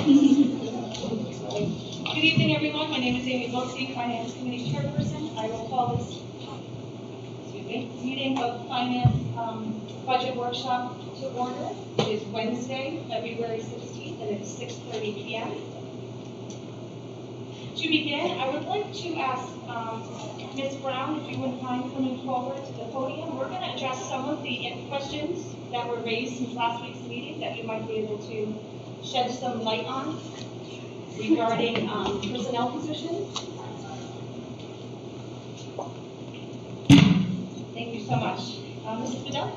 Good evening, everyone. My name is Amy Bookstein, Finance Committee Chairperson. I will call this meeting of Finance Budget Workshop to order. It is Wednesday, February 16th, and it's 6:30 p.m. To begin, I would like to ask Ms. Brown, if you wouldn't mind coming forward to the podium. We're going to address some of the questions that were raised since last week's meeting that you might be able to shed some light on regarding personnel positions. Thank you so much. Mrs. Bedell?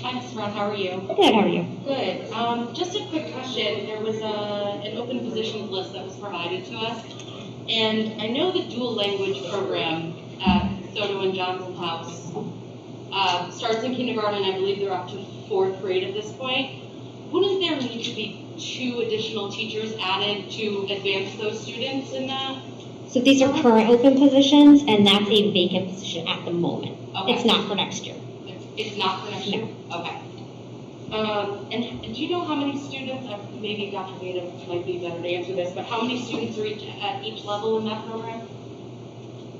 Hi, Ms. Brown. How are you? Good, how are you? Good. Just a quick question. There was an open positions list that was provided to us, and I know the dual language program at Soto and Johnson House starts in kindergarten. I believe they're up to 4th grade at this point. Wouldn't there need to be 2 additional teachers added to advance those students in that? So these are current open positions, and that's a vacant position at the moment. Okay. It's not for next year. It's not for next year? Okay. And do you know how many students, maybe Dr. Veda might be better to answer this, but how many students are at each level in that program?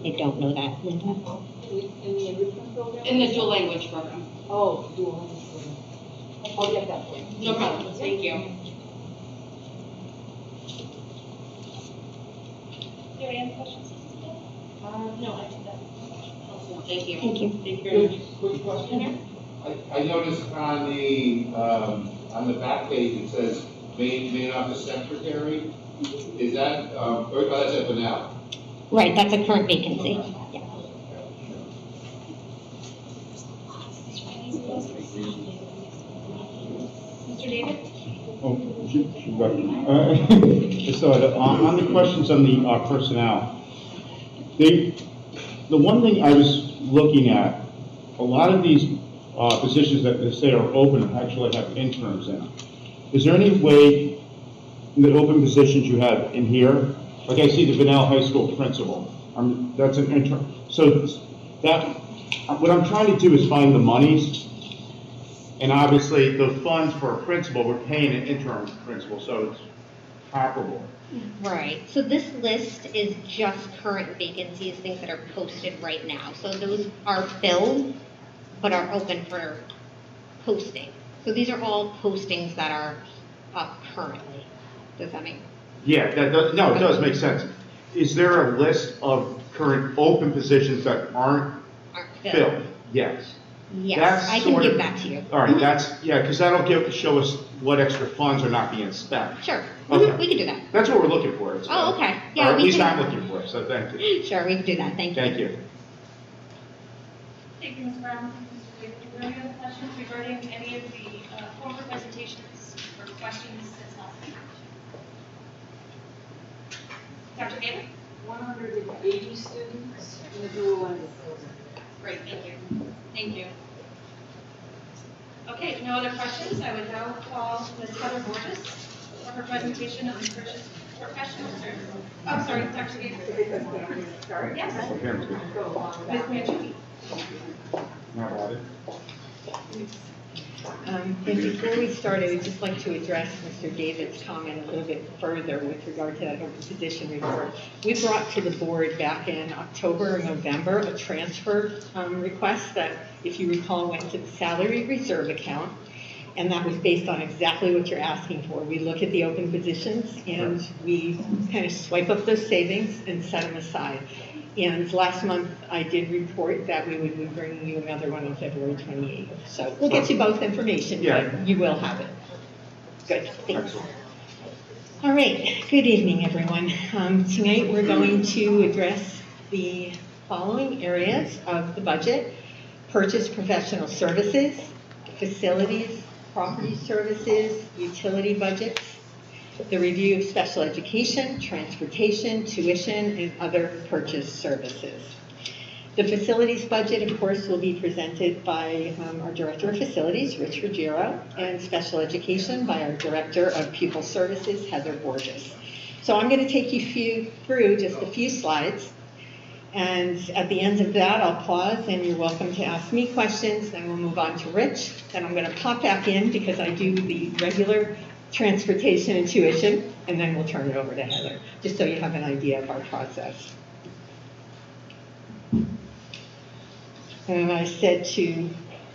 I don't know that, Linda. In the enrichment program? In the dual language program. Oh, dual language program. I'll get that for you. No problem. Thank you. Do you have any questions, Mrs. Bedell? No, I think that's helpful. Thank you. Thank you. Thank you very much. Quick question. I noticed on the back page it says main office secretary. Is that that's it for now? Right, that's a current vacancy. Yeah. Mr. David? Oh, so on the questions on the personnel, the one thing I was looking at, a lot of these positions that they say are open actually have interns in them. Is there any way in the open positions you have in here, like I see the Vanell High School principal, that's an intern. So that, what I'm trying to do is find the monies. And obviously, the funds for a principal, we're paying an interim principal, so it's comparable. Right, so this list is just current vacancies, things that are posted right now. So those are filled, but are open for posting. So these are all postings that are up currently. Does that make? Yeah, it does make sense. Is there a list of current open positions that aren't filled? Yes. Yes, I can give that to you. All right, because that'll show us what extra funds are not being spent. Sure, Okay. we can do that. That's what we're looking for. Oh, okay. Or Yeah, at we least can. I'm looking for it, so thank you. Sure, we can do that. Thank you. Thank you. Thank you, Ms. Brown. Mr. David, are there any other questions regarding any of the former presentations or questions since last week? Dr. David? 180 students in the dual language program. Great. Thank you. Thank you. Okay, if no other questions, I would now call Ms. Heather Borges for her presentation of the professional services. Oh, sorry, Dr. David. Sorry. Yes. Okay, Ms. Manchini. Not about it. And before we start, I would just like to address Mr. David's comment a little bit further with regard to that open position report. We brought to the board back in October or November a transfer request that, if you recall, went to the salary reserve account, and that was based on exactly what you're asking for. We look at the open positions and we kind of swipe up those savings and set them aside. And last month, I did report that we would be bringing you another one on February 28th. So we'll get you both information, but you will have it. Good, thanks. All right, good evening, everyone. Tonight, we're going to address the following areas of the budget: purchase professional services, facilities, property services, utility budgets, the review of special education, transportation, tuition, and other purchase services. The facilities budget, of course, will be presented by our Director of Facilities, Rich Ruggiero, and special education by our Director of Pupil Services, Heather Borges. So I'm going to take you through just a few slides. And at the end of that, I'll pause and you're welcome to ask me questions. Then we'll move on to Rich. Then I'm going to pop back in because I do the regular transportation and tuition, and then we'll turn it over to Heather, just so you have an idea of our process. And I said to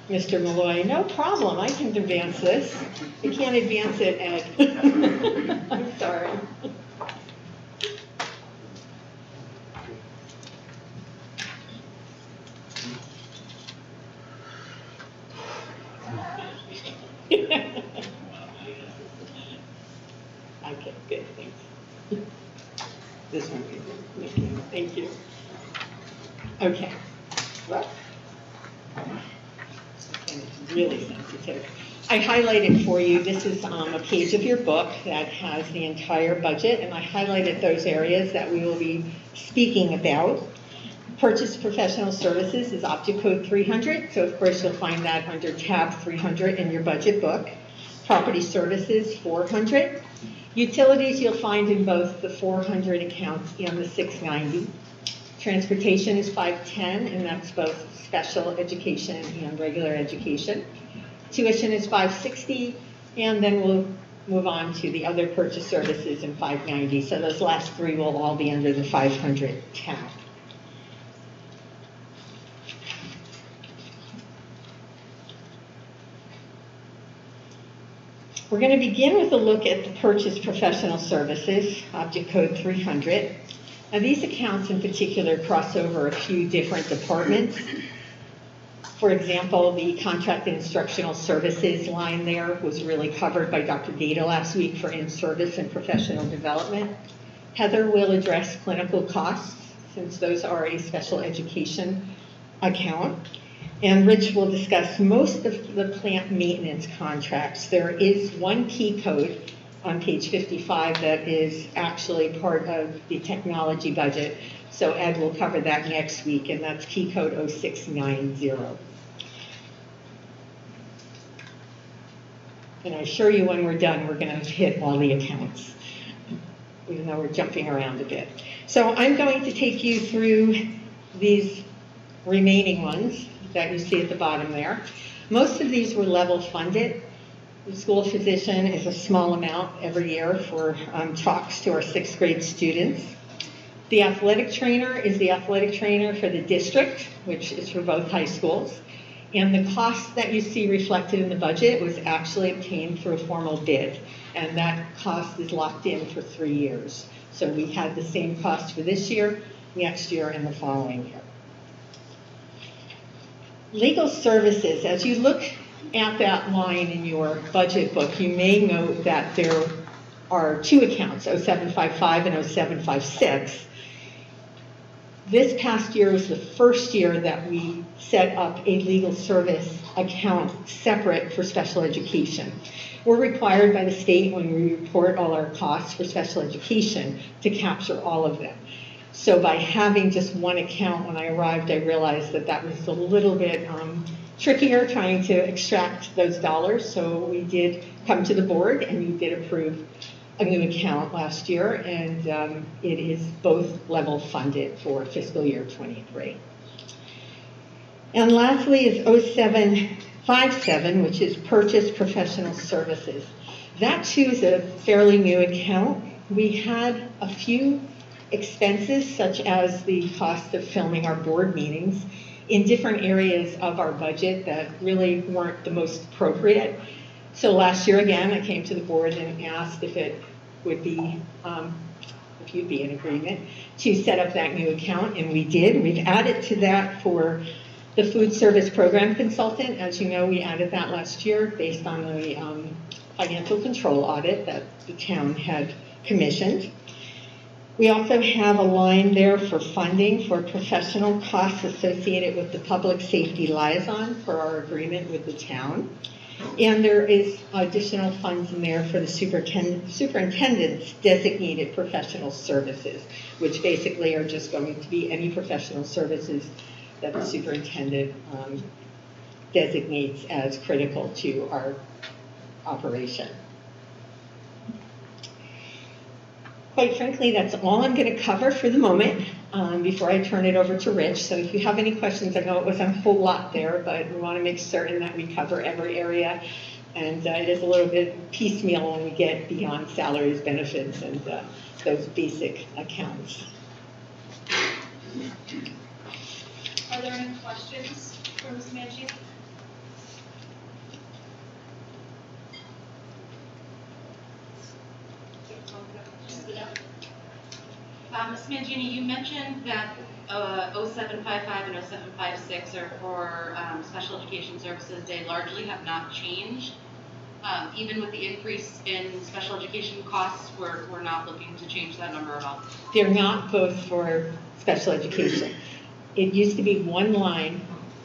Mr. Malloy, no problem, I can advance this. You can't advance it, Ed. I'm sorry. Okay, good, thanks. This one, thank you. Okay. What? And it's really sensitive. I highlighted for you, this is a page of your book that has the entire budget, and I highlighted those areas that we will be speaking about. Purchase professional services is object code 300, so of course you'll find that under tab 300 in your budget book. Property services, 400. Utilities you'll find in both the 400 accounts and the 690. Transportation is 510, and that's both special education and regular education. Tuition is 560, and then we'll move on to the other purchase services in 590. So those last three will all be under the 500 tab. We're going to begin with a look at the purchase professional services, object code 300. Now these accounts in particular cross over a few different departments. For example, the contract and instructional services line there was really covered by Dr. Gata last week for in-service and professional development. Heather will address clinical costs, since those are a special education account. And Rich will discuss most of the plant maintenance contracts. There is one key code on page 55 that is actually part of the technology budget. So Ed will cover that next week, and that's key code 0690. And I assure you when we're done, we're going to hit all the accounts, even though we're jumping around a bit. So I'm going to take you through these remaining ones that you see at the bottom there. Most of these were level funded. The school physician is a small amount every year for talks to our 6th grade students. The athletic trainer is the athletic trainer for the district, which is for both high schools. And the cost that you see reflected in the budget was actually obtained through a formal bid. And that cost is locked in for 3 years. So we had the same cost for this year, next year, and the following year. Legal services, as you look at that line in your budget book, you may note that there are two accounts, 0755 and 0756. This past year was the first year that we set up a legal service account separate for special education. We're required by the state when we report all our costs for special education to capture all of them. So by having just one account, when I arrived, I realized that that was a little bit trickier trying to extract those dollars. So we did come to the board and we did approve a new account last year, and it is both level funded for fiscal year 23. And lastly is 0757, which is purchase professional services. That too is a fairly new account. We had a few expenses, such as the cost of filming our board meetings, in different areas of our budget that really weren't the most appropriate. So last year, again, I came to the board and asked if it would be, if you'd be in agreement, to set up that new account, and we did. We've added to that for the food service program consultant. As you know, we added that last year based on the financial control audit that the town had commissioned. We also have a line there for funding for professional costs associated with the public safety liaison for our agreement with the town. And there is additional funds in there for the superintendent's designated professional services, which basically are just going to be any professional services that the superintendent designates as critical to our operation. Quite frankly, that's all I'm going to cover for the moment before I turn it over to Rich. So if you have any questions, I know it was a whole lot there, but we want to make certain that we cover every area And it is a little bit piecemeal when we get beyond salaries, benefits, and those basic accounts. Are there any questions for Ms. Mangini? Ms. Mangini, you mentioned that 0755 and 0756 are for special education services. They largely have not changed. Even with the increase in special education costs, we're not looking to change that number at all. They're not both for special education. It used to be one line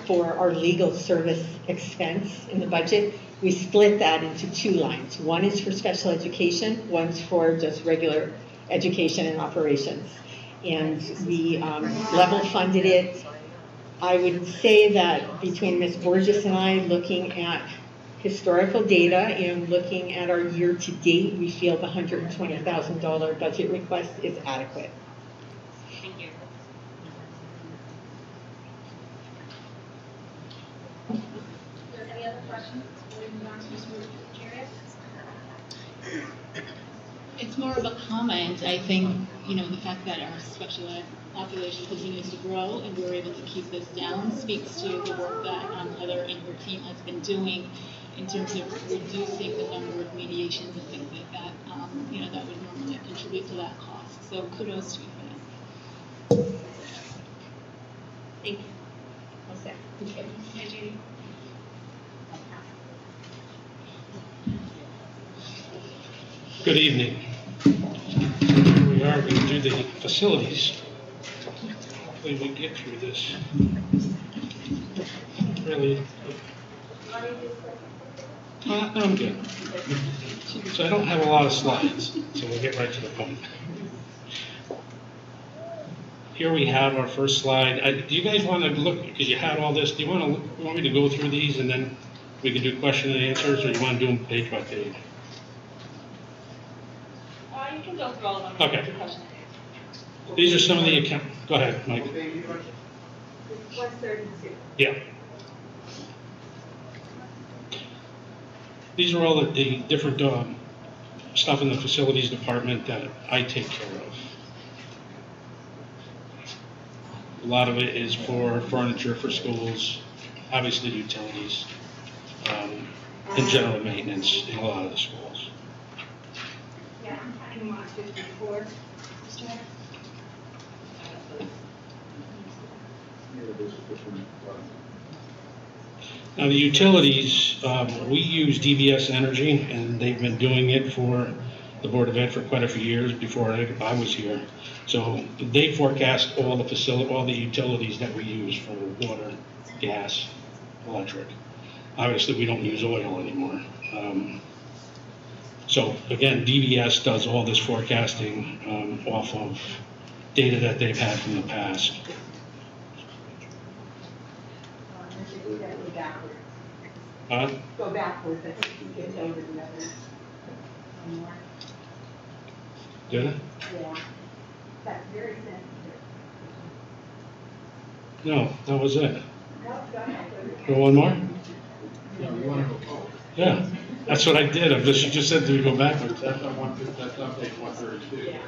for our legal service expense in the budget. We split that into two lines. One is for special education, one's for just regular education and operations. And we level funded it. I would say that between Ms. Borges and I, looking at historical data and looking at our year to date, we feel the $120,000 budget request is adequate. Thank you. Are there any other questions? Moving on to Mr. Jerry? It's more of a comment. I think, the fact that our special ed population continues to grow and we're able to keep this down speaks to the work that Heather and her team has been doing in terms of reducing the number of mediations and things like that, that would normally contribute to that cost. So kudos to you for that. Thank you. All set. Mangini? Good evening. We are going to do the facilities. Hopefully we get through this. Really. I'm good. So I don't have a lot of slides, so we'll get right to the point. Here we have our first slide. Do you guys want to look, because you had all this, do you want me to go through these and then we can do question and answers, or you want to do them page by page? You can go through all of them. Okay. And answer questions. These are some of the account. Go ahead, Mike. 132. Yeah. These are all the different stuff in the facilities department that I take care of. A lot of it is for furniture for schools, obviously utilities, and general maintenance in a lot of the schools. Yeah, I'm 54. Mr. Mayor? Now, the utilities, we use DBS Energy, and they've been doing it for the Board of Ed for quite a few years before I was here. So they forecast all the utilities that we use for water, gas, electric. Obviously, we don't use oil anymore. So again, DBS does all this forecasting off of data that they've had from the past. Go backwards. I think you get over the others. Did it? Yeah. That's very sensitive. No, that was it. No, go ahead. Go one more? Yeah, we want to go forward. Yeah, that's what I did. She just said to go backwards. That's on page 132.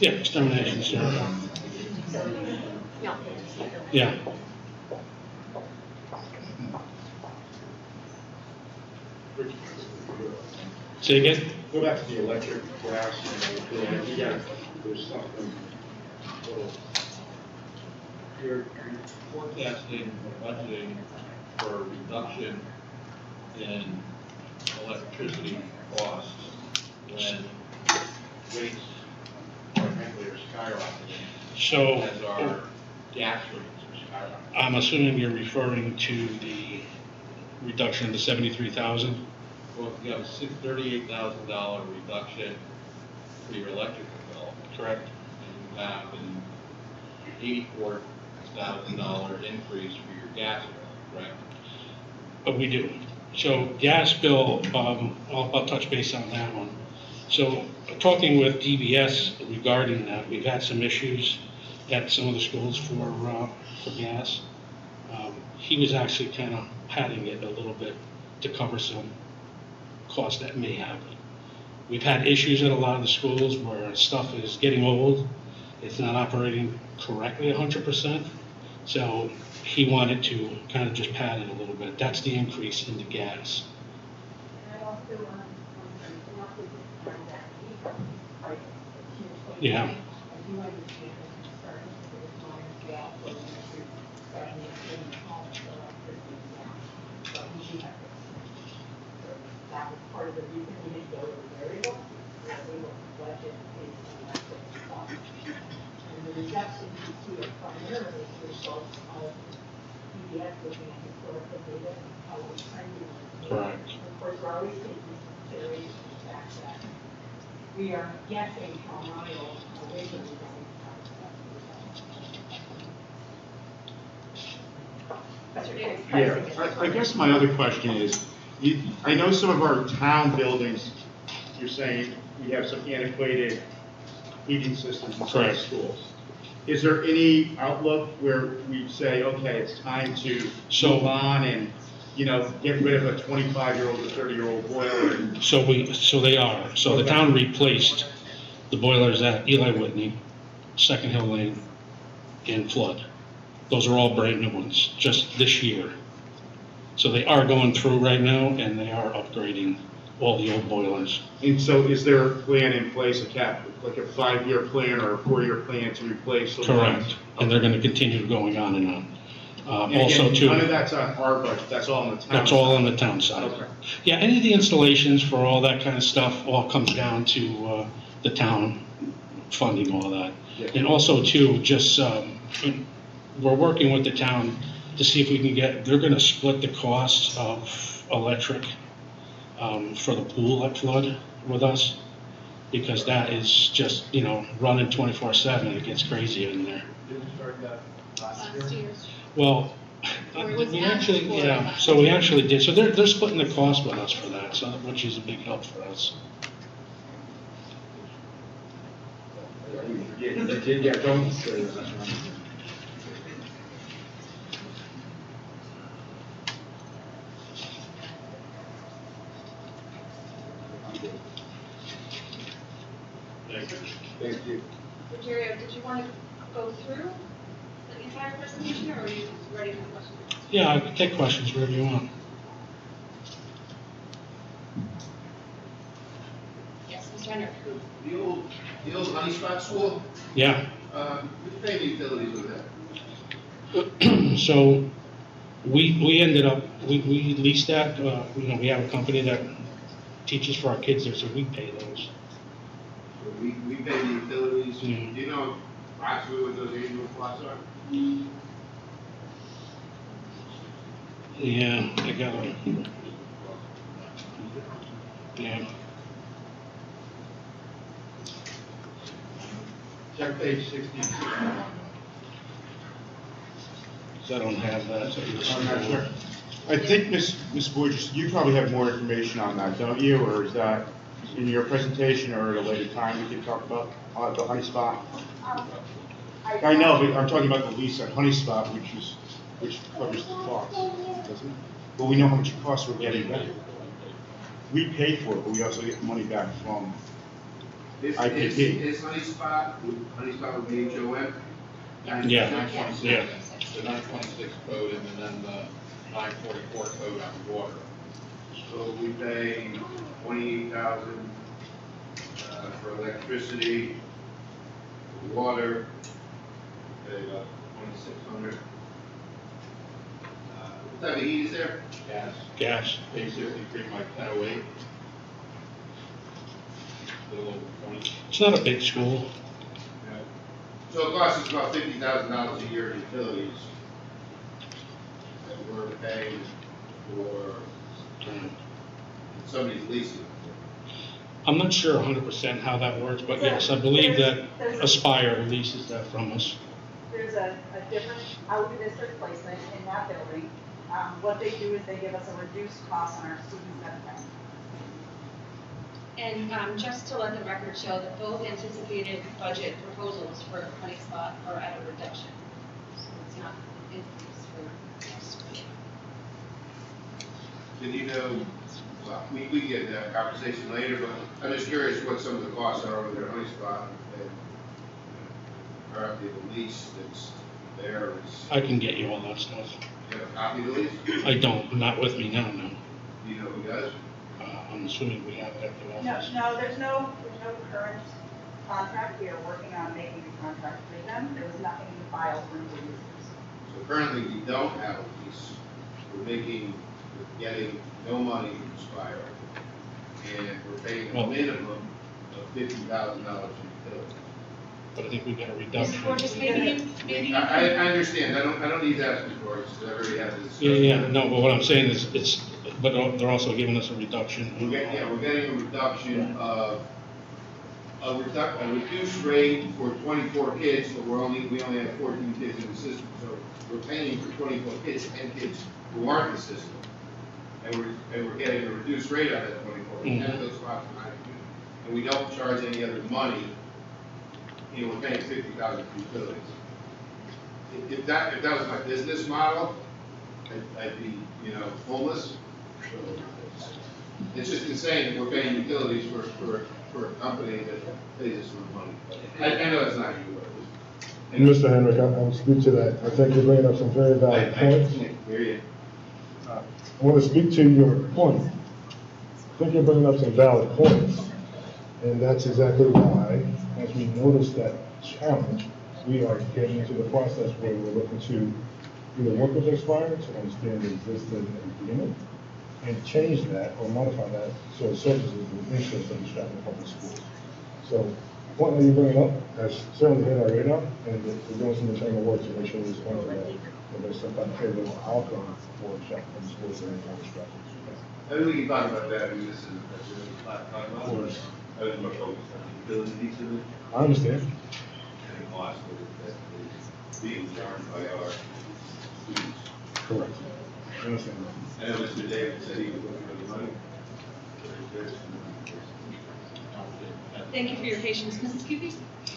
Yeah, extermination, sir. Yeah. Say again? Go back to the electric, gas, and you got, there's something little. You're forecasting or budgeting for a reduction in electricity costs when rates are frankly skyrocketing, So as our gas rates are skyrocketing. I'm assuming you're referring to the reduction of the 73,000? Well, you have a $38,000 reduction for your electrical bill, Correct. and you have an $84,000 increase for your gas bill, correct? But we do. So gas bill, I'll touch base on that one. So talking with DBS regarding that, we've had some issues at some of the schools for gas. he was actually kind of padding it a little bit to cover some costs that may happen. We've had issues at a lot of the schools where stuff is getting old, it's not operating correctly 100%, so he wanted to kind of just pad it a little bit. That's the increase in the gas. Yeah. That was part of the reason we didn't go to the variable, we were able to budget based on electric cost. And the reduction you see are primarily the result of PBS looking at historical data and how we're trending. Correct. Of course, we're always taking into consideration the fact that we are guessing how mild a winter is going to have. Yeah, I guess my other question is, I know some of our town buildings, you're saying we have some antiquated heating systems in some schools. Is there any outlook where we say, okay, it's time to move on and, get rid of a 25-year-old or 30-year-old boiler? So they are. So the town replaced the boilers at Eli Whitney, Second Hill Lane, and Flood. Those are all brand new ones, just this year. So they are going through right now, and they are upgrading all the old boilers. And so is there a plan in place, like a 5-year plan or a 4-year plan to replace those ones? Correct. And they're going to continue going on and on. And Also, again, too. none of that's on our budget, that's all on the town That's side. all on the town side. Okay. Yeah, any of the installations for all that kind of stuff all comes down to the town funding all that. Yeah. And also, too, just, we're working with the town to see if we can they're gonna split the cost of electric for the pool at Flood with us, because that is just, running 24/7, it gets crazy in there. Last year. Well, Or it was we asked actually, for yeah, last so we actually did, so they're splitting the cost with us for that, so, which is a big help for us. Yeah, don't say that. Thank you. Rogerio, did you want to go through the entire presentation, or are you ready for questions? Yeah, I can take questions wherever you want. Yes, Mr. Henry. The old Honey Spot School, Yeah, we pay the utilities with that. so we ended up, we leased that, we have a company that teaches for our kids there, so we pay those. We pay the utilities. Mhm. Do you know approximately what those annual costs are? Yeah, I got it. Yeah, Check page 66. so I don't have that. I'm not sure. I think, Ms. Borges, you probably have more information on that, don't you? Or is that in your presentation or at a later time we can talk about the Honey Spot? I know, but I'm talking about the lease at Honey Spot, which covers the cost, doesn't it? But we know how much it costs, we're getting back. We pay for it, but we also get money back from IPP. Is Honey Spot with HOM? Yeah, 926, yeah. the 926 code and then the 944 code on water. So we pay 28,000 for electricity, water, pay about 2,600. What type of heat is there? Gas, Gas. pay 63, like 1008. Little over 20. It's not a big school. So it costs us about $50,000 a year in utilities that we're paying for somebody's leasing. I'm not sure 100% how that works, but yes, I believe that Aspire leases that from us. There's a different out-of-district placement in that building. What they do is they give us a reduced cost on our student benefit. And just to let the record show that both anticipated budget proposals for Honey Spot are at a reduction. So it's not increase for next year. Did you know, well, we can get that conversation later, but I'm just curious what some of the costs are over there at Honey Spot. And apparently the lease that's there is, I can get you all that stuff. you have a copy of the lease? I don't, not with me now, no. Do you know who does? I'm assuming we have it at the No, office. no, there's no current contract. We are working on making a contract with them. There was nothing in the file for new leases. So currently, we don't have a lease. We're getting no money from Spire. And we're paying a Well- minimum of $50,000 in utilities. But I think we got a reduction. Or just maybe you I can, understand. I don't need to ask you for it, because I already have this. Yeah, no, but what I'm saying is, but they're also giving us a reduction. We're getting a reduction of, a reduced rate for 24 kids, but we only have 14 kids in the system. So we're paying for 24 kids, 10 kids who aren't in the system. And we're getting a reduced rate on that 24. 10 of those spots are not used. And we don't charge any other money. You know, we're paying $50,000 for utilities. If that was my business model, I'd be, homeless. So it's just insane that we're paying utilities for a company that pays us no money. I know it's not you. And Mr. Henrik, I'll speak to that. I think you're bringing up some very valid points. can't hear you. I want to speak to your point. I think you're bringing up some valid points. And that's exactly why, as we notice that challenge, we are getting into the process where we're looking to either work with Aspire to understand the existing agreement and change that or modify that so it services the interest of the Stratford Public Schools. So the point that you bring up has certainly hit our radar, and we're doing some internal work to make sure we respond to that. And there's some kind of favorable outcome for Stratford Public Schools and Stratford. Maybe we can talk about that. I mean, this is a really flat time. Of course. I was more focused on the ability to do it. I understand. And the cost that is being charged by our students. Correct. I understand that. I know Mr. David said he was looking for the money. thank you for your patience. Mrs. Coopies?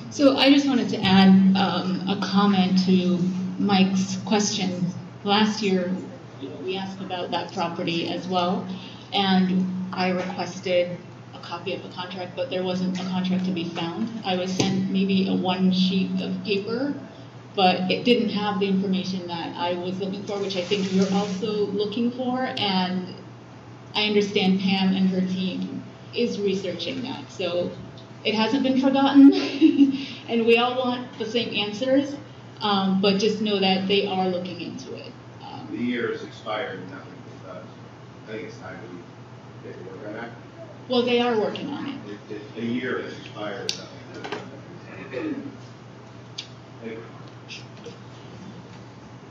So I just wanted to add a comment to Mike's question. Last year, we asked about that property as well, and I requested a copy of the contract, but there wasn't a contract to be found. I was sent maybe a one sheet of paper, but it didn't have the information that I was looking for, which I think you're also looking for, and I understand Pam and her team is researching that. So it hasn't been forgotten, and we all want the same answers, but just know that they are looking into it. The year has expired and nothing was done. I think it's time to get to work on that. Well, they are working on it. The year has expired and nothing has been done.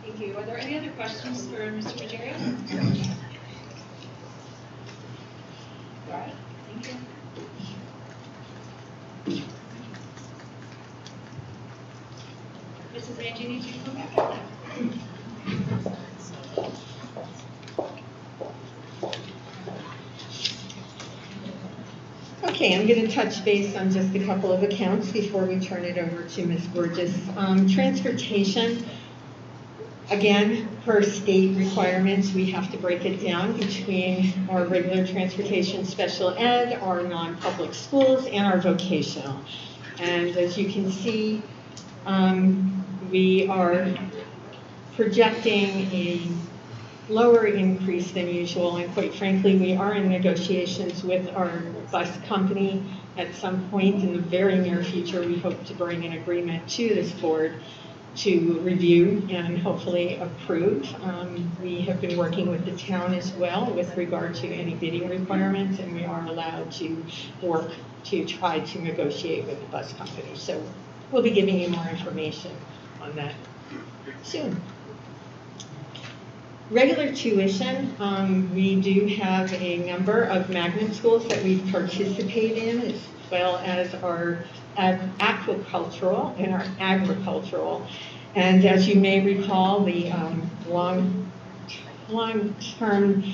Thank you. Are there any other questions for Mr. Ruggiero? All right, thank you. Mrs. Mangini, do you come back? Okay, I'm going to touch base on just a couple of accounts before we turn it over to Ms. Burgess. Transportation, again, per state requirements, we have to break it down between our regular transportation special ed, our non-public schools, and our vocational. And as you can see, we are projecting a lower increase than usual, and quite frankly, we are in negotiations with our bus company. At some point in the very near future, we hope to bring an agreement to this board to review and hopefully approve. We have been working with the town as well with regard to any bidding requirements, and we are allowed to work to try to negotiate with the bus company. So we'll be giving you more information on that soon. Regular tuition, we do have a number of magnet schools that we participate in, as well as our aquacultural and our agricultural. And as you may recall, the long-term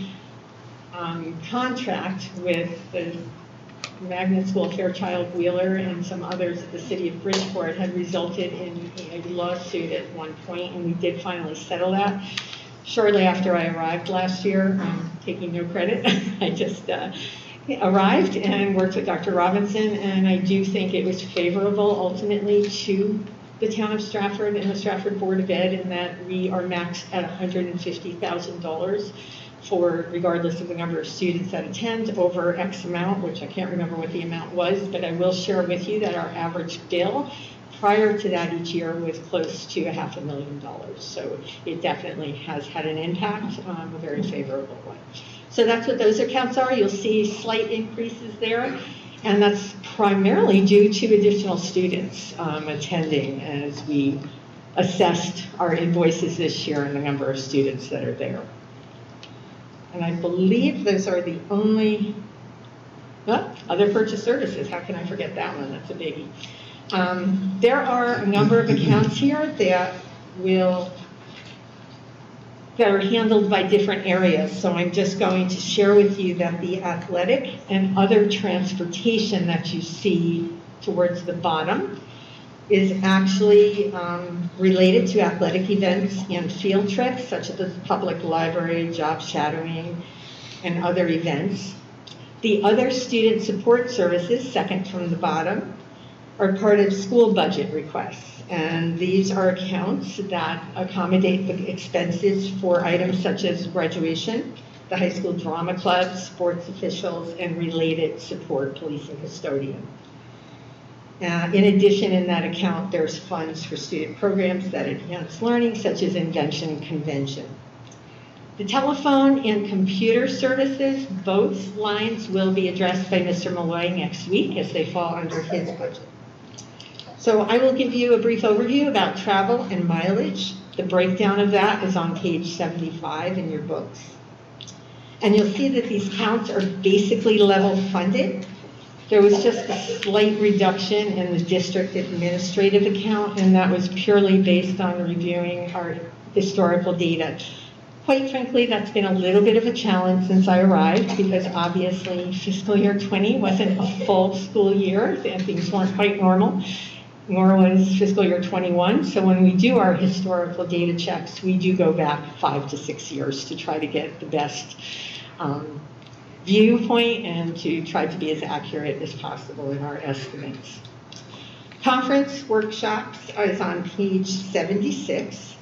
contract with the magnet school, Fairchild Wheeler, and some others at the city of Bridgeport had resulted in a lawsuit at one point, and we did finally settle that. Shortly after I arrived last year, taking no credit, I just arrived and worked with Dr. Robinson, and I do think it was favorable ultimately to the town of Stratford and the Stratford Board of Ed in that we are maxed at $150,000 for, regardless of the number of students that attend, over X amount, which I can't remember what the amount was, but I will share with you that our average bill prior to that each year was close to $500,000. So it definitely has had an impact, a very favorable one. So that's what those accounts are. You'll see slight increases there, and that's primarily due to additional students attending as we assessed our invoices this year and the number of students that are there. And I believe those are the only, other purchase services. How can I forget that one? That's a biggie. There are a number of accounts here that are handled by different areas. So I'm just going to share with you that the athletic and other transportation that you see towards the bottom is actually related to athletic events and field trips, such as the public library, job shadowing, and other events. The other student support services, second from the bottom, are part of school budget requests. And these are accounts that accommodate the expenses for items such as graduation, the high school drama club, sports officials, and related support, police and custodian. In addition, in that account, there's funds for student programs that enhance learning, such as Invention Convention. The telephone and computer services, both lines will be addressed by Mr. Malloy next week as they fall under his budget. So I will give you a brief overview about travel and mileage. The breakdown of that is on page 75 in your books. And you'll see that these counts are basically level funded. There was just a slight reduction in the district administrative account, and that was purely based on reviewing our historical data. Quite frankly, that's been a little bit of a challenge since I arrived, because obviously fiscal year 20 wasn't a full school year and things weren't quite normal, nor was fiscal year 21. So when we do our historical data checks, we do go back 5 to 6 years to try to get the best viewpoint and to try to be as accurate as possible in our estimates. Conference workshops is on page 76,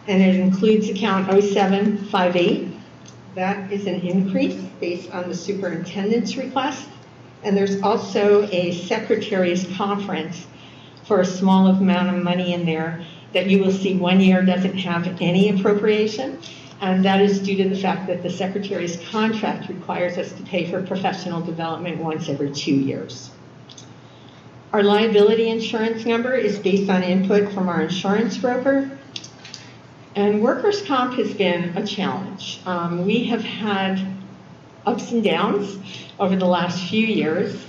and it includes account 0758. That is an increase based on the superintendent's request. And there's also a secretary's conference for a small amount of money in there that you will see 1 year doesn't have any appropriation. And that is due to the fact that the secretary's contract requires us to pay for professional development once every 2 years. Our liability insurance number is based on input from our insurance broker. And workers' comp has been a challenge. We have had ups and downs over the last few years,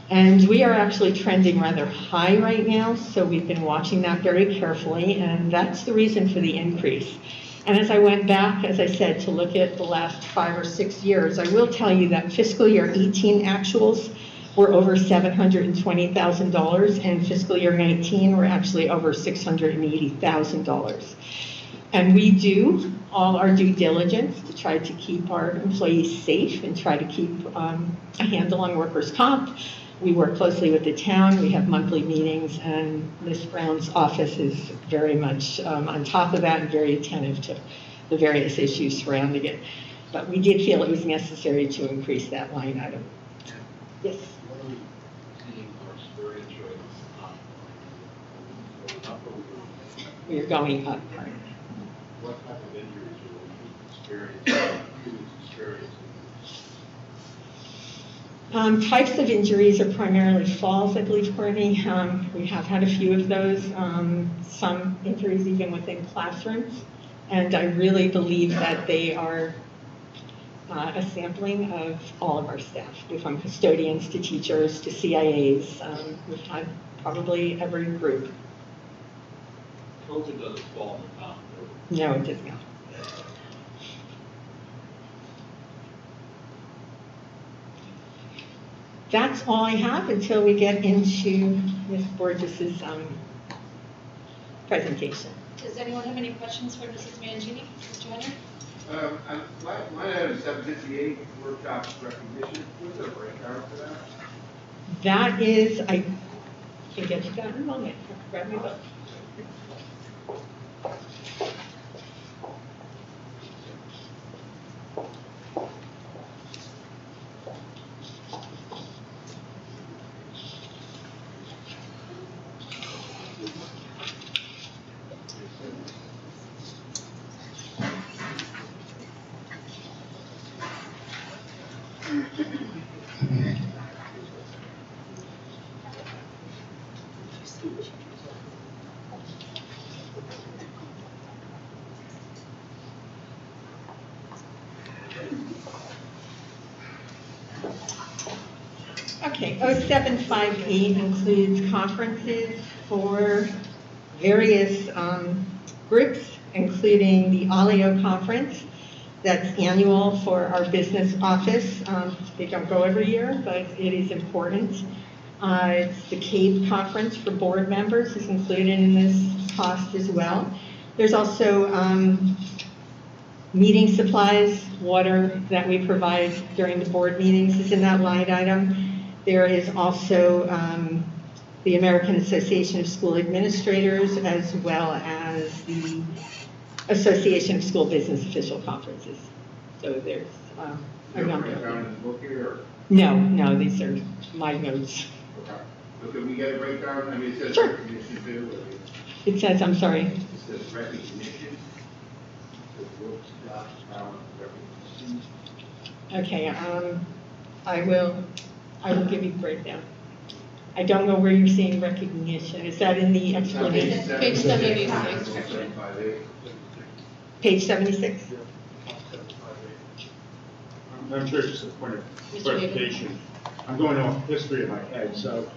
and we are actually trending rather high right now, so we've been watching that very carefully, and that's the reason for the increase. And as I went back, as I said, to look at the last 5 or 6 years, I will tell you that fiscal year 18 actuals were over $720,000, and fiscal year 19 were actually over $680,000. And we do all our due diligence to try to keep our employees safe and try to keep a handle on workers' comp. We work closely with the town. We have monthly meetings, and Ms. Brown's office is very much on top of that and very attentive to the various issues surrounding it. But we did feel it was necessary to increase that line item. Yes? We're going up. What type of injuries are you experiencing? Types of injuries are primarily falls, I believe, Courtney. We have had a few of those, some injuries even within classrooms. And I really believe that they are a sampling of all of our staff, from custodians to teachers to CIAs. We've had probably every group. COVID doesn't fall in the comp. No, it does not. That's all I have until we get into Ms. Borges's presentation. Does anyone have any questions for Mrs. Mangini? Mr. Henry? Line item 758, workshops recognition, what's the breakdown for that? That is, I can get you that in a moment. Grab my book. Okay, 0758 includes conferences for various groups, including the ALIO conference. That's annual for our business office. They don't go every year, but it is important. It's the CAVE conference for board members is included in this cost as well. There's also meeting supplies, water that we provide during the board meetings is in that line item. There is also the American Association of School Administrators, as well as the Association of School Business Official Conferences. So there's a number of them. In the book here? No, these are my notes. Okay. So can we get a breakdown? I mean, it says Sure. recognition too. It says, I'm sorry. It says recognition. It says workshops, recognition. Okay, I will give you the breakdown. I don't know where you're seeing recognition. Is that in the explanation? Page 76. Page 76? I'm sure it's just a point of Mr. clarification. I'm going off history in my head, so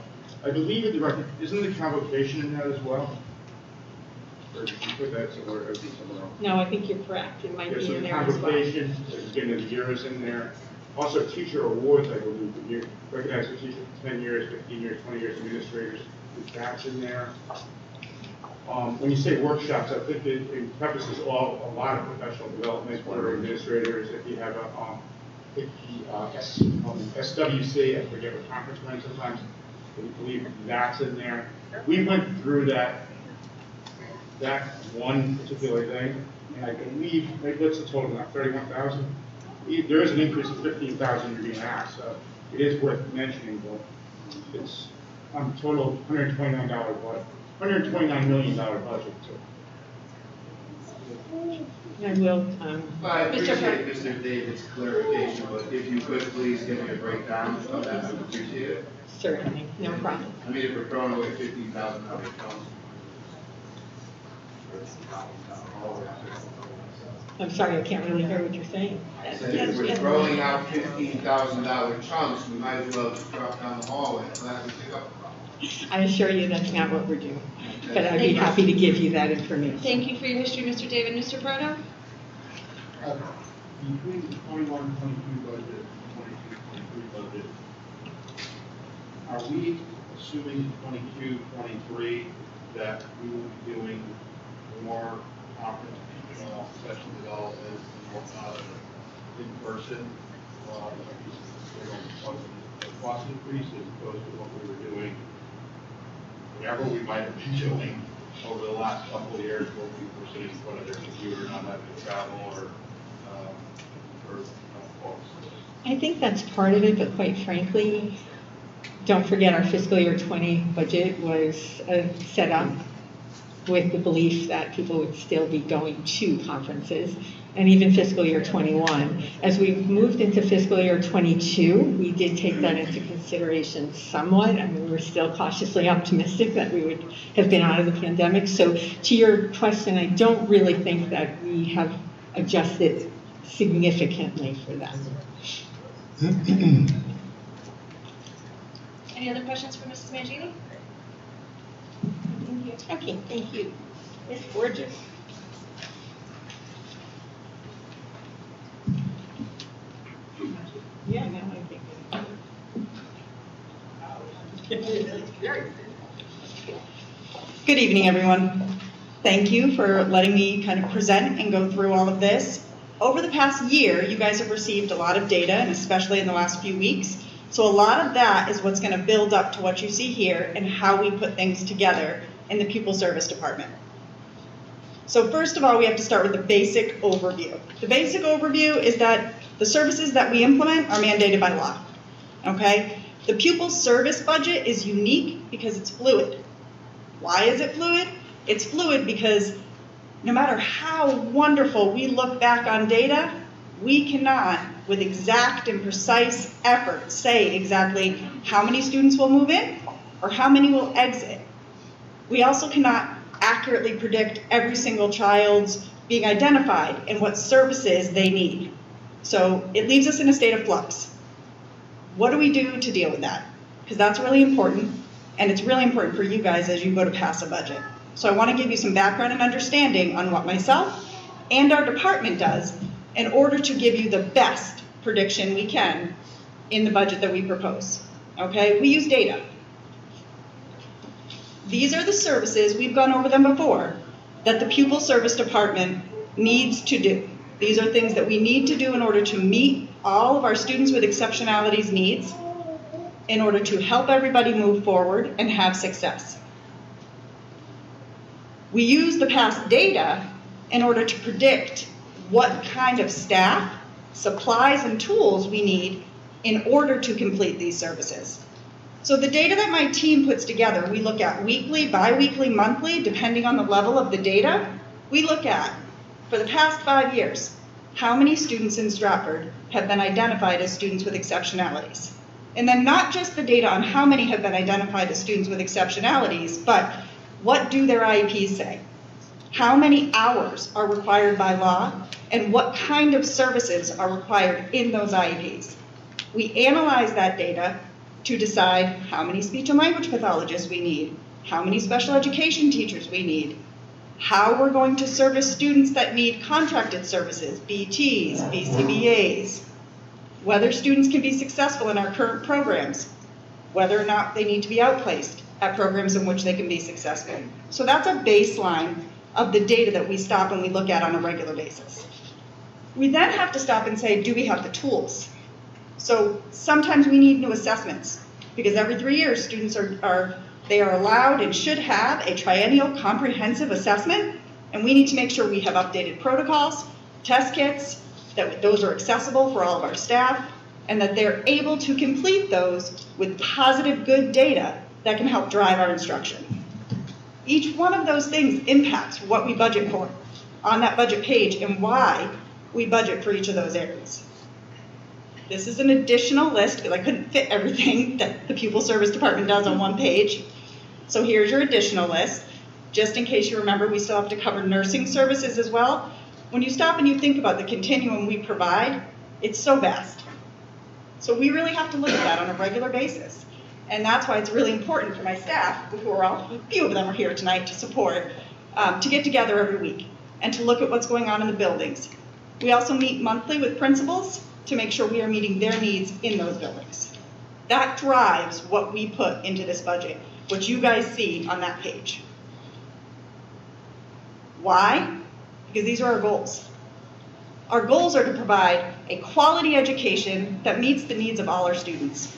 I believe isn't the convocation in that as well? Or did you put that somewhere, or somewhere else? No, I think you're correct. It might Yeah, be so in the there as well. convocation, at the beginning of the year is in there. Also, teacher awards, I believe, you recognize the teacher for 10 years, 15 years, 20 years administrators, that's in there. When you say workshops, I think it encompasses a lot of professional development for administrators. If you have SWC, I forget what conference we're in sometimes, I believe that's in there. We went through that one particular thing, and I believe, what's the total now, 31,000? There is an increase of 15,000 you're being asked, so it is worth mentioning, but it's total $129 $129 million budget. I will, I appreciate Mr. David's clarification, but if you could please give me a breakdown of that, I would appreciate it. certainly, no problem. I mean, if we're throwing away $15,000, I'm sorry, I can't really hear what you're saying. if we're throwing out $15,000 chunks, we might as well just drop down the hall and gladly pick up a problem. I assure you that's not what we're doing, but I'd be happy to give you that information. Thank you for your history, Mr. David. Mr. Proto? Between the 21-22 budget and 22-23 budget, are we assuming 22-23 that we will be doing more conference session development and more in person, cost increase as opposed to what we were doing, whatever we might have been doing over the last couple of years, what we were sitting in front of their computer, not having to travel or folks. I think that's part of it, but quite frankly, don't forget our fiscal year 20 budget was set up with the belief that people would still be going to conferences, and even fiscal year 21. As we moved into fiscal year 22, we did take that into consideration somewhat. I mean, we're still cautiously optimistic that we would have been out of the pandemic. So to your question, I don't really think that we have adjusted significantly for that. Any other questions for Mrs. Mangini? Thank you. Okay, thank you. Miss Borges. Yeah, no, I think. Good evening, everyone. Thank you for letting me kind of present and go through all of this. Over the past year, you guys have received a lot of data, and especially in the last few weeks. So a lot of that is what's going to build up to what you see here and how we put things together in the Pupil Service Department. So first of all, we have to start with the basic overview. The basic overview is that the services that we implement are mandated by law, okay? The pupil service budget is unique because it's fluid. Why is it fluid? It's fluid because no matter how wonderful we look back on data, we cannot, with exact and precise effort, say exactly how many students will move in or how many will exit. We also cannot accurately predict every single child's being identified and what services they need. So it leaves us in a state of flux. What do we do to deal with that? Because that's really important, and it's really important for you guys as you go to pass a budget. So I want to give you some background and understanding on what myself and our department does in order to give you the best prediction we can in the budget that we propose. Okay, we use data. These are the services, we've gone over them before, that the Pupil Service Department needs to do. These are things that we need to do in order to meet all of our students with exceptionalities needs, in order to help everybody move forward and have success. We use the past data in order to predict what kind of staff, supplies, and tools we need in order to complete these services. So the data that my team puts together, we look at weekly, bi-weekly, monthly, depending on the level of the data. We look at, for the past 5 years, how many students in Stratford have been identified as students with exceptionalities. And then not just the data on how many have been identified as students with exceptionalities, but what do their IEPs say? How many hours are required by law, and what kind of services are required in those IEPs? We analyze that data to decide how many speech and language pathologists we need, how many special education teachers we need, how we're going to service students that need contracted services, BTs, BCBAs, whether students can be successful in our current programs, whether or not they need to be outplaced at programs in which they can be successful. So that's a baseline of the data that we stop and we look at on a regular basis. We then have to stop and say, do we have the tools? So sometimes we need new assessments because every 3 years students are allowed and should have a triennial comprehensive assessment, and we need to make sure we have updated protocols, test kits, that those are accessible for all of our staff, and that they're able to complete those with positive, good data that can help drive our instruction. Each one of those things impacts what we budget for on that budget page and why we budget for each of those areas. This is an additional list because I couldn't fit everything that the Pupil Service Department does on one page. So here's your additional list. Just in case you remember, we still have to cover nursing services as well. When you stop and you think about the continuum we provide, it's so vast. So we really have to look at that on a regular basis. And that's why it's really important for my staff, who are all, a few of them are here tonight to support, to get together every week and to look at what's going on in the buildings. We also meet monthly with principals to make sure we are meeting their needs in those buildings. That drives what we put into this budget, what you guys see on that page. Why? Because these are our goals. Our goals are to provide a quality education that meets the needs of all our students.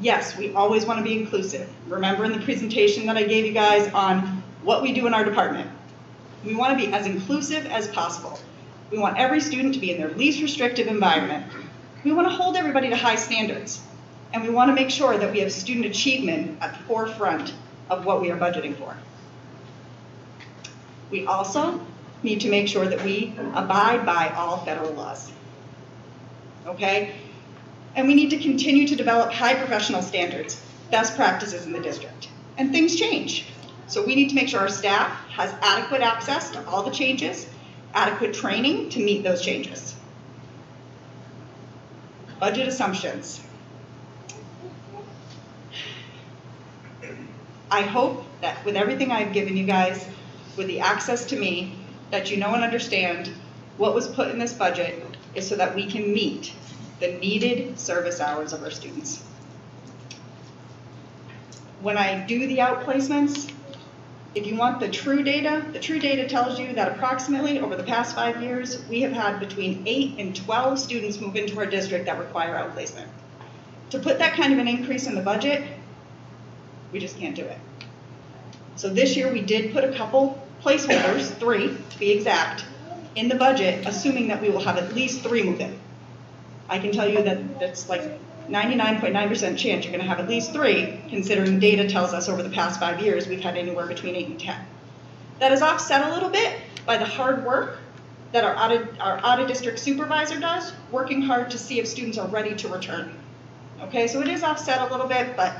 Yes, we always want to be inclusive. Remember in the presentation that I gave you guys on what we do in our department. We want to be as inclusive as possible. We want every student to be in their least restrictive environment. We want to hold everybody to high standards. And we want to make sure that we have student achievement at the forefront of what we are budgeting for. We also need to make sure that we abide by all federal laws. Okay? And we need to continue to develop high professional standards, best practices in the district. And things change. So we need to make sure our staff has adequate access to all the changes, adequate training to meet those changes. Budget assumptions. I hope that with everything I've given you guys, with the access to me, that you know and understand what was put in this budget is so that we can meet the needed service hours of our students. When I do the outplacements, If you want the true data tells you that approximately over the past 5 years, we have had between 8 and 12 students move into our district that require outplacement. To put that kind of an increase in the budget, we just can't do it. So this year we did put a couple placeholders, 3 to be exact, in the budget, assuming that we will have at least 3 move in. I can tell you that that's like 99.9% chance you're going to have at least 3, considering data tells us over the past 5 years we've had anywhere between 8 and 10. That is offset a little bit by the hard work that our out-of-district supervisor does, working hard to see if students are ready to return. Okay, so it is offset a little bit, but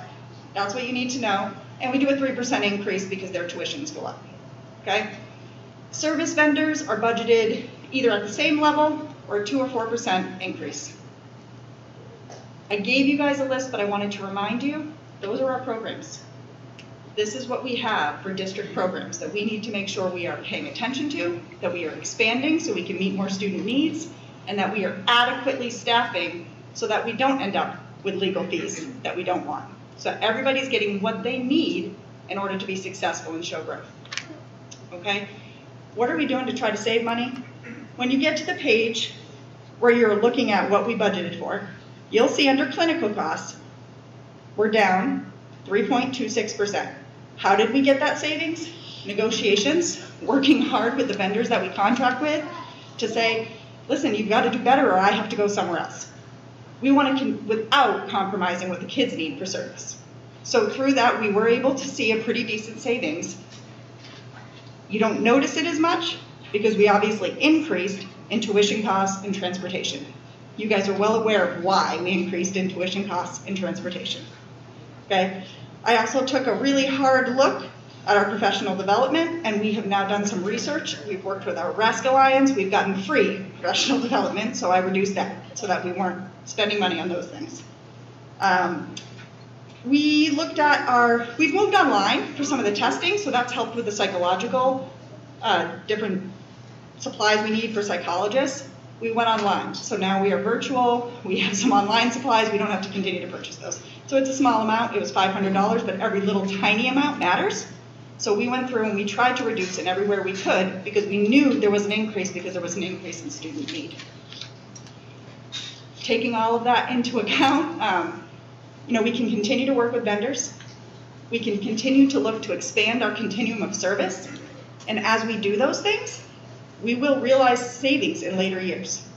that's what you need to know. And we do a 3% increase because their tuitions go up. Okay? Service vendors are budgeted either at the same level or a 2 or 4% increase. I gave you guys a list, but I wanted to remind you, those are our programs. This is what we have for district programs that we need to make sure we are paying attention to, that we are expanding so we can meet more student needs, and that we are adequately staffing so that we don't end up with legal fees that we don't want. So everybody's getting what they need in order to be successful and show growth. Okay? What are we doing to try to save money? When you get to the page where you're looking at what we budgeted for, you'll see under clinical costs, we're down 3.26%. How did we get that savings? Negotiations, working hard with the vendors that we contract with to say, listen, you've got to do better or I have to go somewhere else. We want to, without compromising what the kids need for service. So through that, we were able to see a pretty decent savings. You don't notice it as much because we obviously increased in tuition costs and transportation. You guys are well aware of why we increased in tuition costs and transportation. Okay? I also took a really hard look at our professional development, and we have now done some research. We've worked with our RASC Alliance. We've gotten free professional development, so I reduced that so that we weren't spending money on those things. We looked at we've moved online for some of the testing, so that's helped with the psychological, different supplies we need for psychologists. We went online, so now we are virtual, we have some online supplies, we don't have to continue to purchase those. So it's a small amount, it was $500, but every little tiny amount matters. So we went through and we tried to reduce it everywhere we could because we knew there was an increase because there was an increase in student need. Taking all of that into account, we can continue to work with vendors. We can continue to look to expand our continuum of service. And as we do those things, we will realize savings in later years.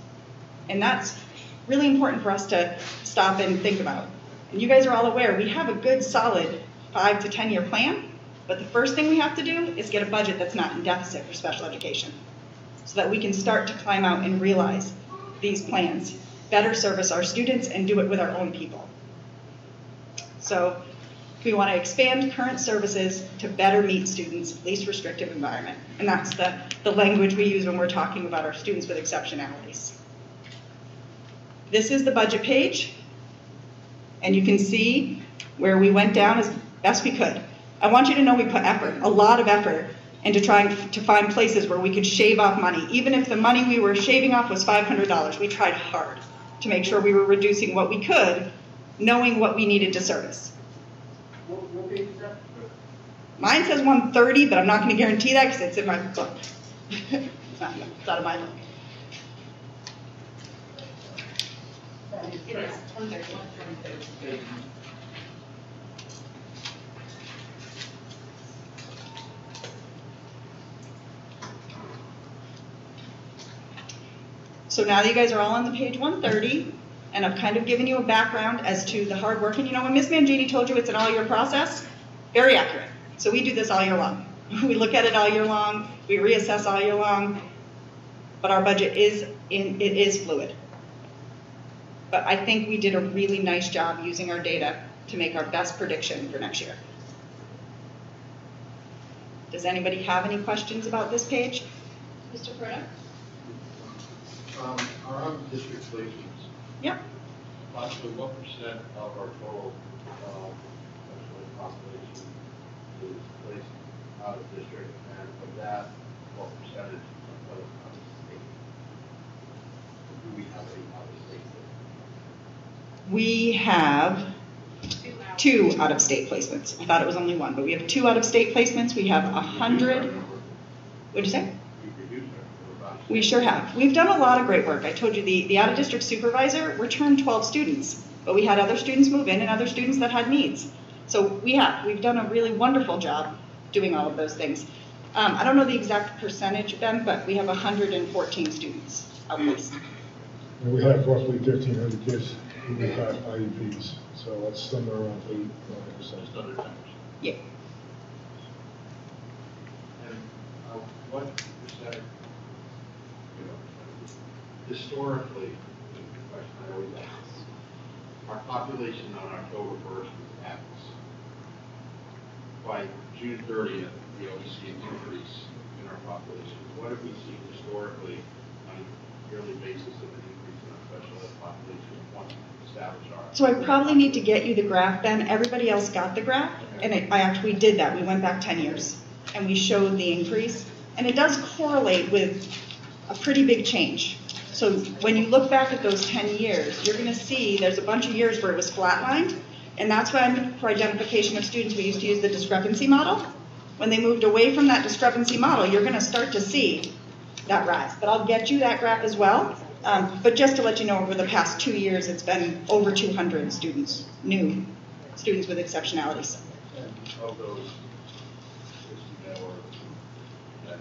And that's really important for us to stop and think about. And you guys are all aware, we have a good solid 5 to 10 year plan, but the first thing we have to do is get a budget that's not in deficit for special education so that we can start to climb out and realize these plans, better service our students and do it with our own people. So we want to expand current services to better meet students' least restrictive environment. And that's the language we use when we're talking about our students with exceptionalities. This is the budget page. And you can see where we went down as best we could. I want you to know we put effort, a lot of effort, into trying to find places where we could shave off money. Even if the money we were shaving off was $500, we tried hard to make sure we were reducing what we could, knowing what we needed to service. What page is that? Mine says 130, but I'm not going to guarantee that because it's in my book. It's not in my book. So now that you guys are all on the page 130, and I've kind of given you a background as to the hard work, and when Ms. Mangini told you it's an all-year process, very accurate. So we do this all year long. We look at it all year long, we reassess all year long, but our budget is fluid. But I think we did a really nice job using our data to make our best prediction for next year. Does anybody have any questions about this page? Mr. Furta? Our out-of-district placements. Yep. Approximately what percent of our total special ed population is placed out of district, and of that, what percentage of out of state? Do we have any out of state? We have 2 out-of-state placements. I thought it was only 1, but we have 2 out-of-state placements. We have 100, what'd you say? We sure have. We've done a lot of great work. I told you the out-of-district supervisor returned 12 students, but we had other students move in and other students that had needs. So we've done a really wonderful job doing all of those things. I don't know the exact percentage, Ben, but we have 114 students outplaced. And we have roughly 1,300 kids who have IEPs, so that's somewhere around 8%. Yeah. And what percent, historically, the question I always ask, our population on October 1st was X. By June 30th, we always see an increase in our population. What have we seen historically on a yearly basis of an increase in our special ed population once we establish our? So I probably need to get you the graph, Ben. Everybody else got the graph, and I actually did that. We went back 10 years, and we showed the increase. And it does correlate with a pretty big change. So when you look back at those 10 years, you're going to see there's a bunch of years where it was flatlined, and that's when, for identification of students, we used to use the discrepancy model. When they moved away from that discrepancy model, you're going to start to see that rise. But I'll get you that graph as well. But just to let you know, over the past 2 years, it's been over 200 students, new students with exceptionalities. And of those, as you know, or that is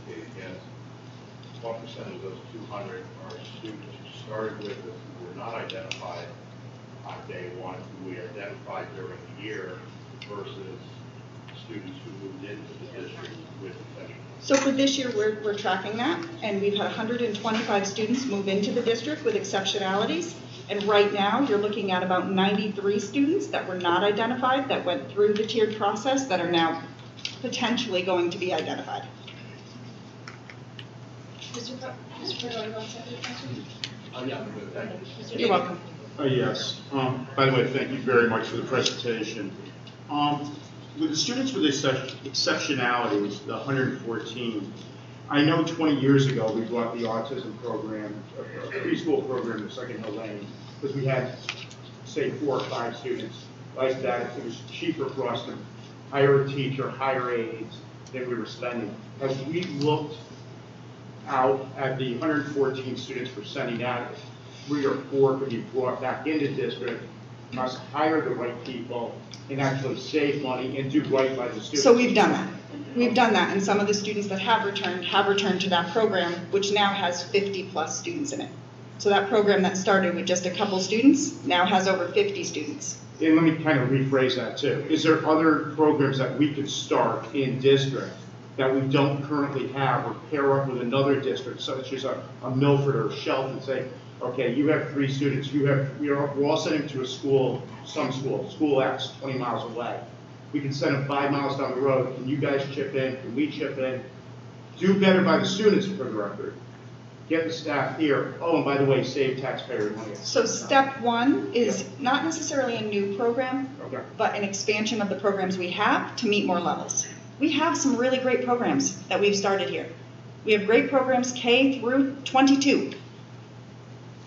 educated guess, what percent of those 200 are students who started with us who were not identified on day one, who we identified during the year, versus students who moved into the district with exception? So for this year, we're tracking that, and we've had 125 students move into the district with exceptionalities. And right now, you're looking at about 93 students that were not identified, that went through the tiered process, that are now potentially going to be identified. Mr. Perdue, you want to second the question? Yeah, I'm good, thank you. You're welcome. Yes. By the way, thank you very much for the presentation. With the students with exceptionalities, the 114, I know 20 years ago we brought the autism program, a preschool program to Second Hill Lane, because we had, say, 4 or 5 students like that. It was cheaper for us to hire a teacher, hire aides than we were spending. As we looked out at the 114 students we're sending out, 3 or 4 could be brought back into district, must hire the right people, and actually save money and do right by the students. So we've done that. We've done that, and some of the students that have returned to that program, which now has 50-plus students in it. So that program that started with just a couple students now has over 50 students. And let me kind of rephrase that too. Is there other programs that we could start in district that we don't currently have, or pair up with another district, such as a Milford or Shelton, and say, okay, you have 3 students, we're all sending to a school, school X, 20 miles away. We can send them 5 miles down the road. Can you guys chip in? Can we chip in? Do better by the students, for the record. Get the staff here. Oh, and by the way, save taxpayer money. So step 1 is not necessarily a new program, Okay. but an expansion of the programs we have to meet more levels. We have some really great programs that we've started here. We have great programs K through 22.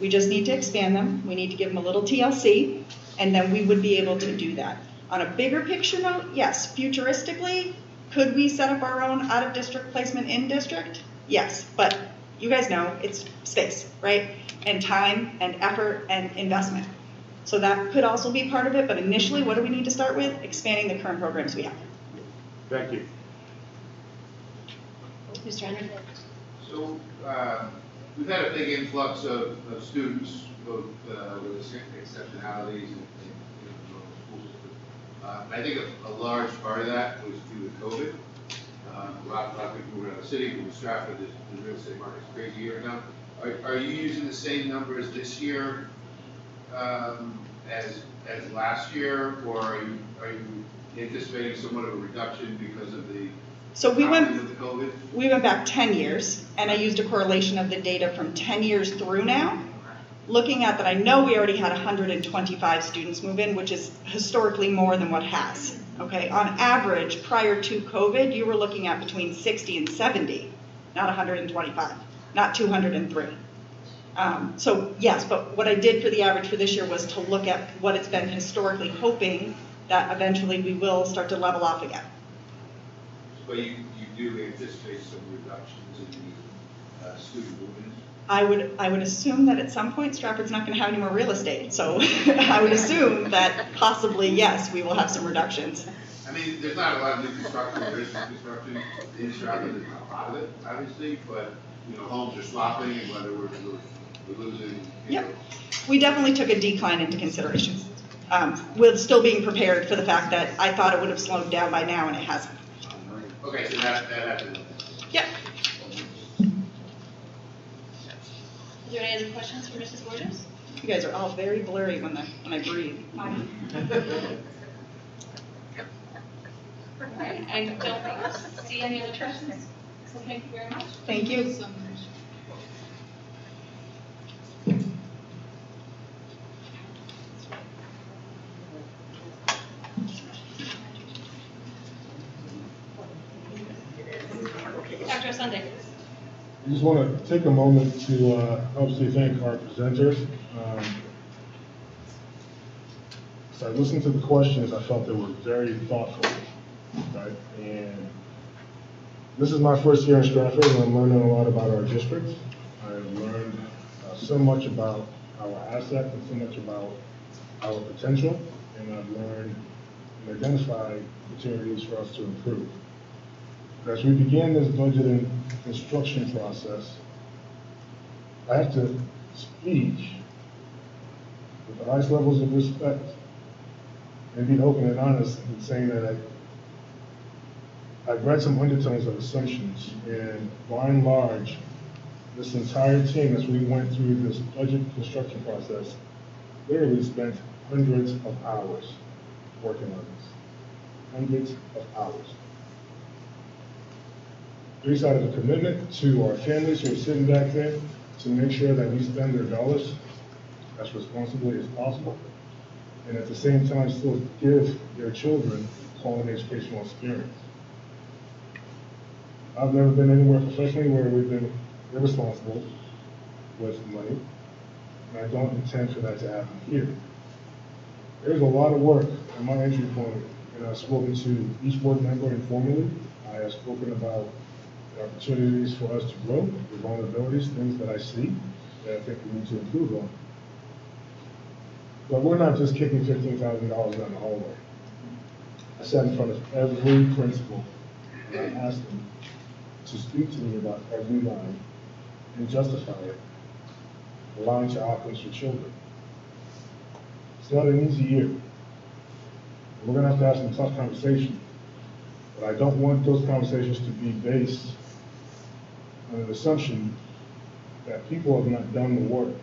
We just need to expand them. We need to give them a little TLC, and then we would be able to do that. On a bigger picture note, yes, futuristically, could we set up our own out-of-district placement in district? Yes, but you guys know it's space, right? And time and effort and investment. So that could also be part of it, but initially, what do we need to start with? Expanding the current programs we have. Thank you. Mr. Henry? So, we've had a big influx of students, both with exceptionalities and normal school system. I think a large part of that was due to COVID. A lot of people moving out of the city, moving to Stratford, the real estate market's crazy here now. Are you using the same numbers this year as last year, or are you anticipating somewhat of a reduction because of the So we COVID? went back 10 years, and I used a correlation of the data from 10 years through now. Looking at that, I know we already had 125 students move in, which is historically more than what has. Okay, on average, prior to COVID, you were looking at between 60 and 70, not 125, not 203. So yes, but what I did for the average for this year was to look at what it's been historically, hoping that eventually we will start to level off again. But you do anticipate some reductions in the student movements? I would assume that at some point Stratford's not going to have any more real estate. So I would assume that possibly, yes, we will have some reductions. I mean, there's not a lot of new construction, there is new construction in Stratford, there's not a lot of it, obviously, but, you know, homes are swapping, and whether we're losing, you know. We definitely took a decline into consideration, with still being prepared for the fact that I thought it would have slowed down by now, and it hasn't. Okay, so that happened. Yep. Is there any other questions for Mrs. Borges? You guys are all very blurry when I breathe. All right, I don't see any other questions, so thank you very much. Thank you. So much. Dr. Sunday. I just want to take a moment to obviously thank our presenters. So I listened to the questions, I felt they were very thoughtful, right? And this is my first year in Stratford, and I'm learning a lot about our district. I've learned so much about our asset and so much about our potential, and I've learned and identified opportunities for us to improve. As we begin this budget and construction process, I have to speak with the highest levels of respect and being open and honest in saying that I've read some undertones of assumptions, and by and large, this entire team, as we went through this budget construction process, literally spent hundreds of hours working on this. Hundreds of hours. Based out of a commitment to our families who are sitting back there to make sure that we spend their dollars as responsibly as possible, and at the same time still give their children quality educational experience. I've never been anywhere professionally where we've been irresponsible with money, and I don't intend for that to happen here. There's a lot of work at my entry point, and I've spoken to each board member informally. I have spoken about the opportunities for us to grow, the vulnerabilities, things that I see that I think we need to improve on. But we're not just kicking $15,000 down the hallway. I sat in front of every principal and I asked them to speak to me about every line and justify it, allowing to outcomes for children. It's not an easy year. We're going to have some tough conversations, but I don't want those conversations to be based on an assumption that people have not done the work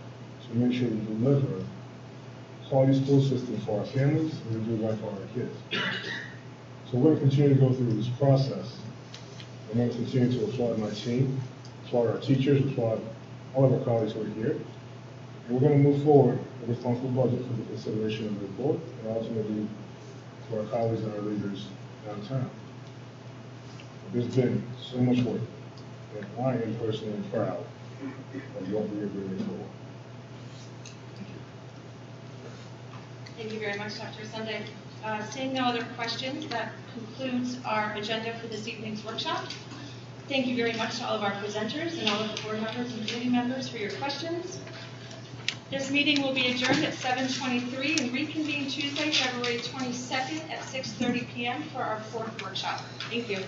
to make sure we deliver a quality school system for our families and we do right for our kids. So we're going to continue to go through this process. I'm going to continue to applaud my team, applaud our teachers, applaud all of our colleagues who are here. And we're going to move forward with a responsible budget for the consideration of the board and ultimately to our colleagues and our leaders downtown. There's been so much work, and I am personally proud of what we are bringing forward. Thank you very much, Dr. Sunday. Seeing no other questions, that concludes our agenda for this evening's workshop. Thank you very much to all of our presenters and all of the board members and committee members for your questions. This meeting will be adjourned at 7:23 and reconvene Tuesday, February 22nd at 6:30 p.m. for our fourth workshop. Thank you.